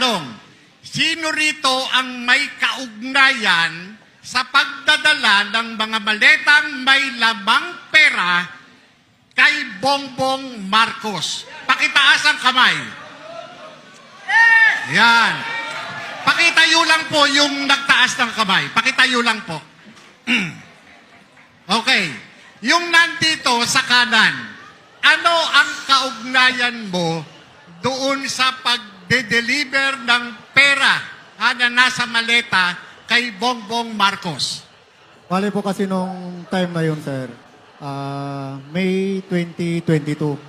tanong, sino rito ang may kaugnayan sa pagdadala ng mga maletang may lamang pera kay Bongbong Marcos? Pakitaas ang kamay. Yan. Pakitayo lang po yung nagtaas ng kamay. Pakitayo lang po. Okay. Yung nandito sa kanan, ano ang kaugnayan mo doon sa pagde-deliver ng pera na nasa maleta kay Bongbong Marcos? Bale po kasi nung time na yun, sir, May 2022.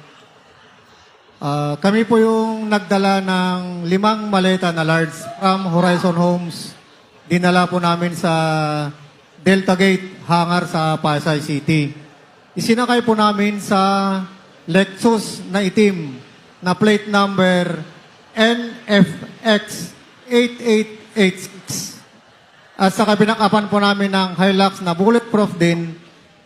Kami po yung nagdala ng 5 maleta na large from Horizon Homes. Dinala po namin sa Delta Gate hangar sa Pasay City. Isinakay po namin sa Lexus na itim na plate number NFX 8886. At saka pinakapan po namin ng Hilux na bulletproof din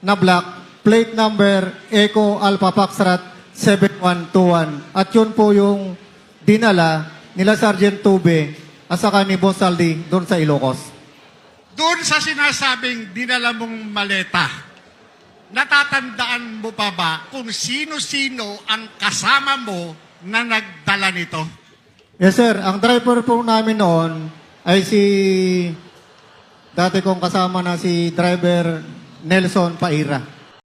na black, plate number Eco Alpha Foxtrot 7121. At yun po yung dinala nila Sergeant Tube at saka ni Boss Saldi doon sa Ilocos. Doon sa sinasabing dinala mong maleta, natatandaan mo pa ba kung sino-sino ang kasama mo na nagdala nito? Yes, sir. Ang driver po namin noon ay si dati kong kasama na si driver Nelson Paira.